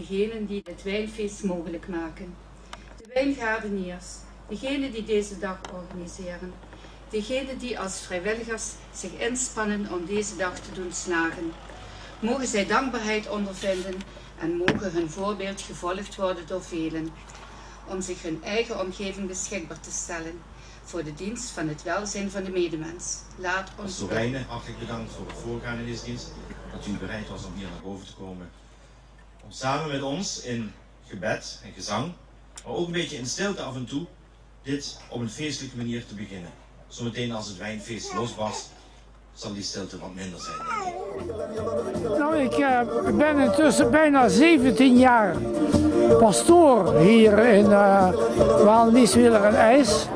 degenen die het wijnfeest mogelijk maken. De wijngaardeniers, degenen die deze dag organiseren. Degenen die als vrijwilligers zich inspannen om deze dag te doen slagen. Mogen zij dankbaarheid ondervinden en mogen hun voorbeeld gevolgd worden door velen. Om zich hun eigen omgeving beschikbaar te stellen voor de dienst van het welzijn van de medemens. Laat ons... Sorijne, hartelijk bedankt voor het voorgaan in deze dienst. Dat u bereid was om hier naar boven te komen. Om samen met ons in gebed en gezang, maar ook een beetje in stilte af en toe, dit op een feestelijke manier te beginnen. Zometeen als het wijnfeest losbarst, zal die stilte wat minder zijn, denk ik. Nou, ik ben intussen bijna 17 jaar pastoor hier in Waalre-Nieswiller en IJs.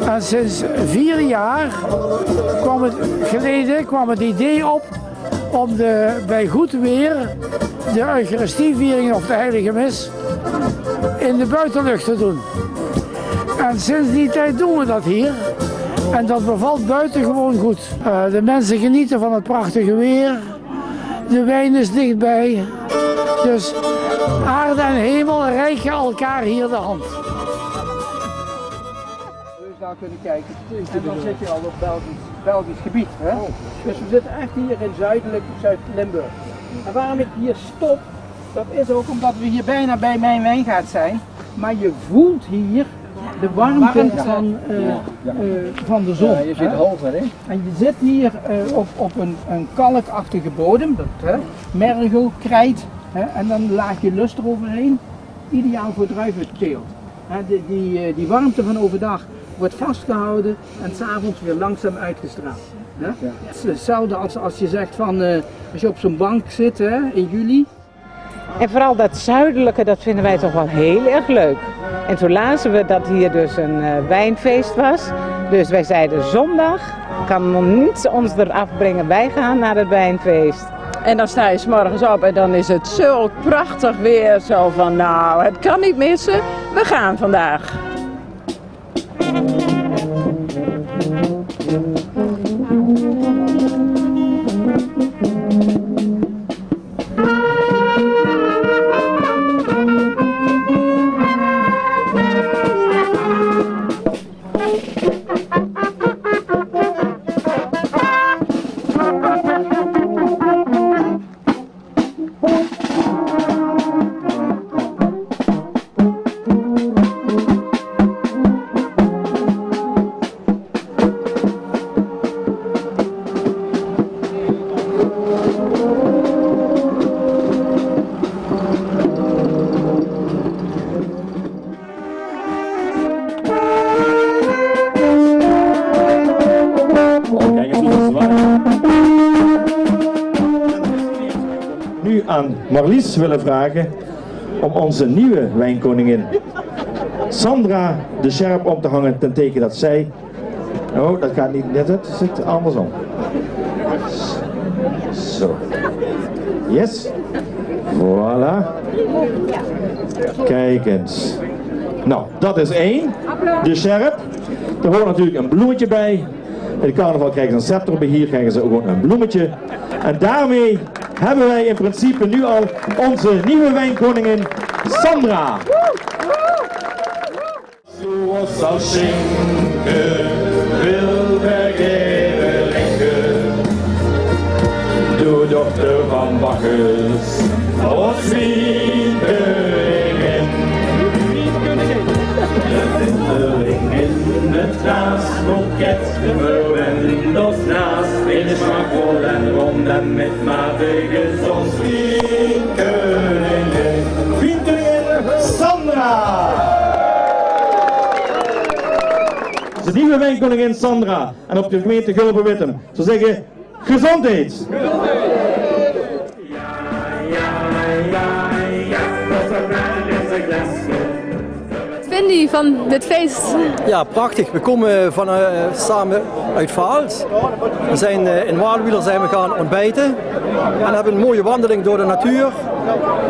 En sinds 4 jaar kwam het idee op om bij goed weer de Eucharistieviering of de Heilige Mis in de buitenlucht te doen. En sinds die tijd doen we dat hier. En dat bevalt buitengewoon goed. De mensen genieten van het prachtige weer. De wijn is dichtbij. Dus aarde en hemel reiken elkaar hier de hand. Dus daar kunnen kijken. En dan zit je al op Belgisch gebied. Hè? Dus we zitten echt hier in Zuid-Limburg. En waarom ik hier stop, dat is ook omdat we hier bijna bij mijn wijngaard zijn. Maar je voelt hier de warmte van de zon. Ja, je zit hoger, hè? En je zit hier op een kalkachtige bodem, mergel, krijt, en dan een laagje lust eroverheen. Ideaal voor druiventeelt. Die warmte van overdag wordt vastgehouden en 's avonds weer langzaam uitgestraald. Ja? Het is hetzelfde als je zegt van als je op zo'n bank zit in juli. En vooral dat zuidelijke, dat vinden wij toch wel heel erg leuk. En toen lazen we dat hier dus een wijnfeest was. Dus wij zeiden zondag, kan niets ons eraf brengen, wij gaan naar het wijnfeest. En dan sta je 's morgens op en dan is het zo prachtig weer, zo van nou, het kan niet missen, we gaan vandaag. Nu aan Marlies willen vragen om onze nieuwe wijnkoningin Sandra de Scherp om te hangen ten teken dat zij... Oh, dat gaat niet net, het zit andersom. Zo. Yes. Voilà. Kijk eens. Nou, dat is 1. De Scherp. Er hoort natuurlijk een bloemetje bij. In de carnaval krijgen ze een scepter, bij hier krijgen ze ook gewoon een bloemetje. En daarmee hebben wij in principe nu al onze nieuwe wijnkoningin Sandra. Zoals als schinken wil vergeven linken. De dochter van Bacchus als vriendkoningin. De tinteling in het glas, boeket, verwend als naast. In smakvol en rond en met matige zon. Vriendkoningin, vriendkoningin Sandra! De nieuwe wijnkoningin Sandra en op de gemeente Gulpen-Wittem. Ze zeggen gezondheid! Wat vind je van dit feest? Ja, prachtig. We komen samen uit Vaals. We zijn in Waalwieler zijn we gaan ontbijten en hebben een mooie wandeling door de natuur.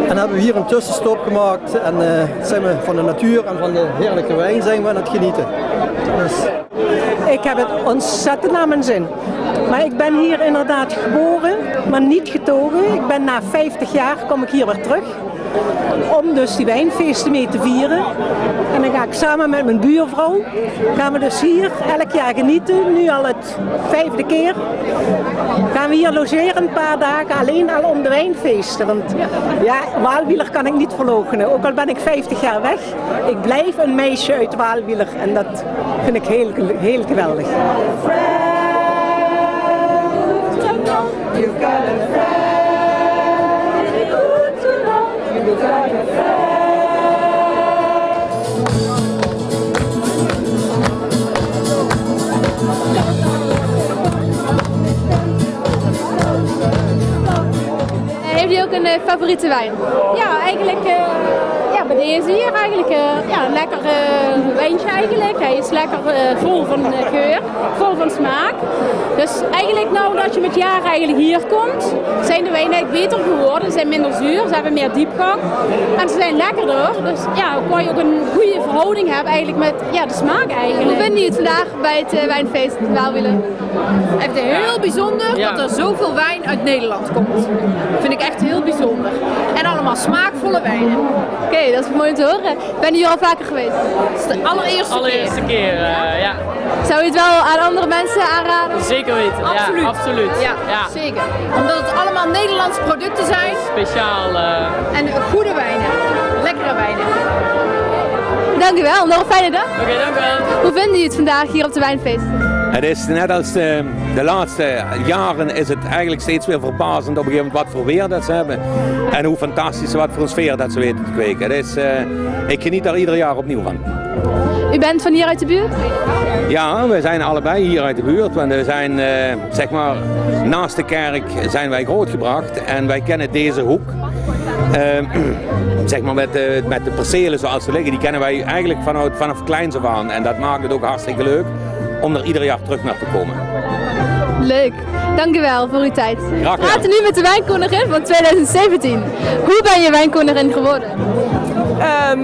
En hebben we hier een tussenstop gemaakt en zijn we van de natuur en van de heerlijke wijn zijn we aan het genieten. Dus... Ik heb het ontzettend naar mijn zin. Maar ik ben hier inderdaad geboren, maar niet getogen. Ik ben na 50 jaar kom ik hier weer terug. om dus die wijnfeesten mee te vieren. En dan ga ik samen met mijn buurvrouw, gaan we dus hier elk jaar genieten, nu al het 5e keer. Gaan we hier logeren een paar dagen, alleen al om de wijnfeesten. Want ja, Waalwieler kan ik niet verloochenen, ook al ben ik 50 jaar weg. Ik blijf een meisje uit Waalwieler en dat vind ik heel geweldig. You've got a friend, good to know. You've got a friend. Heeft u ook een favoriete wijn? Ja, eigenlijk bij deze hier eigenlijk een lekker wijntje eigenlijk. Hij is lekker vol van geur, vol van smaak. Dus eigenlijk nou dat je met jaren eigenlijk hier komt, zijn de wijnen eigenlijk beter geworden. Ze zijn minder zuur, ze hebben meer diepgang en ze zijn lekkerder. Dus ja, dan kan je ook een goede verhouding hebben eigenlijk met de smaak eigenlijk. Hoe vinden jullie het vandaag bij het wijnfeest Waalwieler? Het is heel bijzonder dat er zoveel wijn uit Nederland komt. Dat vind ik echt heel bijzonder. En allemaal smaakvolle wijnen. Oké, dat is mooi om te horen. Ben je hier al vaker geweest? Het is de allereerste keer. Ja. Zou je het wel aan andere mensen aanraden? Zeker weten, absoluut. Ja, absoluut. Ja, zeker. Omdat het allemaal Nederlandse producten zijn. Speciaal. En goede wijnen. Lekkere wijnen. Dank u wel, nog een fijne dag. Oké, dank u wel. Hoe vinden jullie het vandaag hier op de wijnfeest? Het is net als de laatste jaren is het eigenlijk steeds weer verbazend op een gegeven moment wat voor weer dat ze hebben. En hoe fantastisch wat voor een sfeer dat ze weten te kweken. Ik geniet daar ieder jaar opnieuw van. U bent van hier uit de buurt? Ja, we zijn allebei hier uit de buurt. Want we zijn zeg maar naast de kerk zijn wij grootgebracht en wij kennen deze hoek. Zeg maar met de percelen zoals ze liggen, die kennen wij eigenlijk vanaf kleins af aan. En dat maakt het ook hartstikke leuk om er ieder jaar terug naar te komen. Leuk, dank u wel voor uw tijd. Graag gedaan. We praten nu met de wijnkoningin van 2017. Hoe ben je wijnkoningin geworden?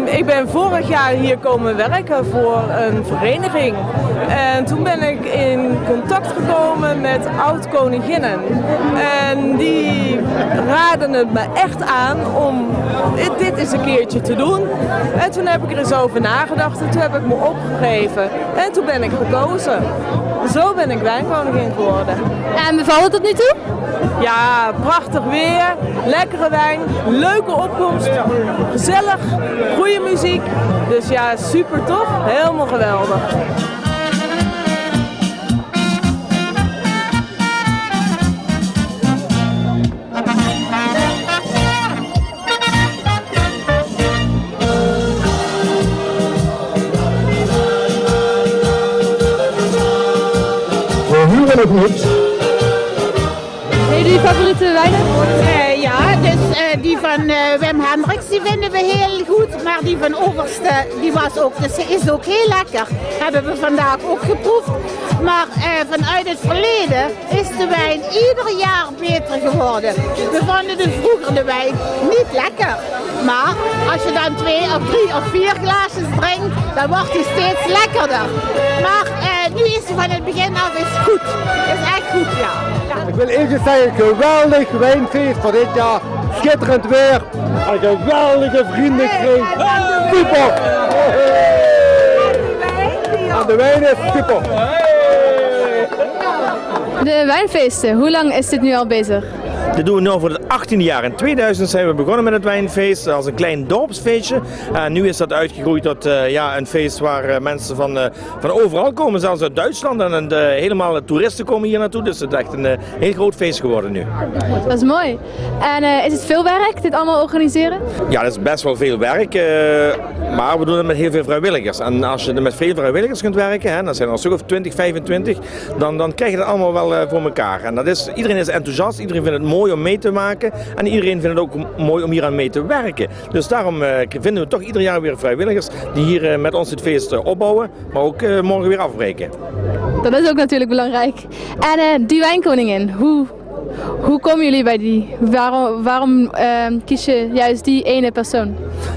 Ik ben vorig jaar hier komen werken voor een vereniging. En toen ben ik in contact gekomen met oud-koninginnen. En die raadden het me echt aan om dit eens een keertje te doen. En toen heb ik er eens over nagedacht en toen heb ik me opgegeven. En toen ben ik gekozen. Zo ben ik wijnkoningin geworden. En bevalt het tot nu toe? Ja, prachtig weer, lekkere wijn, leuke opkomst, gezellig, goede muziek. Dus ja, super toch? Helemaal geweldig. We huren het niet. Heeft u favoriete wijnen? Ja, dus die van Wim Hendricks die vinden we heel goed, maar die van Overste die was ook, dus ze is ook heel lekker. Hebben we vandaag ook geproefd. Maar vanuit het verleden is de wijn ieder jaar beter geworden. We vonden dus vroeger de wijn niet lekker. Maar als je dan 2 of 3 of 4 glaasjes drinkt, dan wordt hij steeds lekkerder. Maar nu is hij van het begin af goed. Is echt goed, ja. Ik wil even zeggen, geweldig wijnfeest voor dit jaar. Schitterend weer. En geweldige vrienden kreeg. Super! En de wijn is super. De wijnfeesten, hoe lang is dit nu al bezig? Dit doen we nu voor het 18e jaar. In 2000 zijn we begonnen met het wijnfeest als een klein dorpsfeestje. En nu is dat uitgegroeid tot een feest waar mensen van overal komen, zelfs uit Duitsland. En helemaal toeristen komen hier naartoe. Dus het is echt een heel groot feest geworden nu. Dat is mooi. En is het veel werk, dit allemaal organiseren? Ja, dat is best wel veel werk. Maar we doen het met heel veel vrijwilligers. En als je er met veel vrijwilligers kunt werken, dan zijn er een stuk of 20, 25, dan krijg je dat allemaal wel voor elkaar. En iedereen is enthousiast, iedereen vindt het mooi om mee te maken en iedereen vindt het ook mooi om hier aan mee te werken. Dus daarom vinden we toch ieder jaar weer vrijwilligers die hier met ons het feest opbouwen, maar ook morgen weer afbreken. Dat is ook natuurlijk belangrijk. En die wijnkoningin, hoe komen jullie bij die? Waarom kies je juist die ene persoon?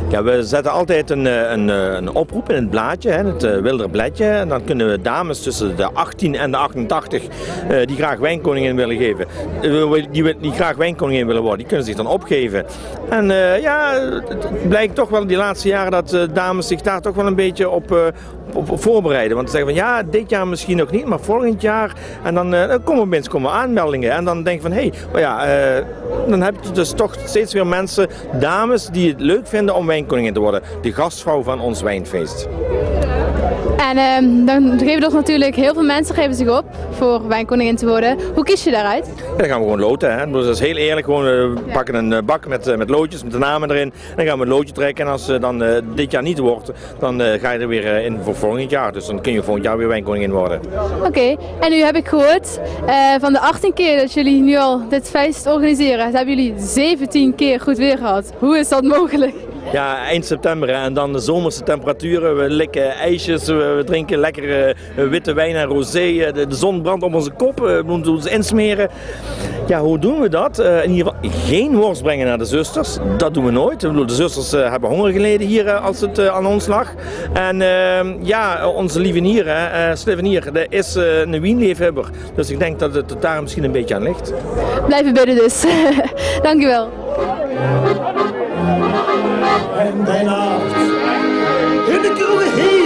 Ja, we zetten altijd een oproep in het blaadje, het Wilderbladje. En dan kunnen we dames tussen de 18 en de 88 die graag wijnkoningin willen geven, die graag wijnkoningin willen worden, die kunnen zich dan opgeven. En ja, het blijkt toch wel die laatste jaren dat dames zich daar toch wel een beetje op voorbereiden. Want ze zeggen van ja, dit jaar misschien nog niet, maar volgend jaar. En dan komen aanmeldingen. En dan denk je van hé, maar ja, dan heb je dus toch steeds weer mensen, dames, die het leuk vinden om wijnkoningin te worden. De gastvrouw van ons wijnfeest. En dan geven toch natuurlijk heel veel mensen geven zich op voor wijnkoningin te worden. Hoe kies je daaruit? Ja, dan gaan we gewoon loten. Hè. Dus dat is heel eerlijk. Gewoon, we pakken een bak met loodjes, met de namen erin. Dan gaan we een loodje trekken. En als dan dit jaar niet wordt, dan ga je er weer in voor volgend jaar. Dus dan kun je volgend jaar weer wijnkoningin worden. Oké. En nu heb ik gehoord van de 18 keer dat jullie nu al dit feest organiseren, hebben jullie 17 keer goed weer gehad. Hoe is dat mogelijk? Ja, eind september en dan de zomerse temperaturen. We likken ijsjes, we drinken lekkere witte wijn en rosé. De zon brandt op onze kop, we moeten ons insmeren. Ja, hoe doen we dat? In ieder geval geen worst brengen naar de zusters. Dat doen we nooit. De zusters hebben honger geleden hier als het aan ons lag. En ja, onze lievenier, Slivenier, dat is een wienliefhebber. Dus ik denk dat het daar misschien een beetje aan ligt. Blijven bidden dus. Dank u wel. En bij nacht in de kroeg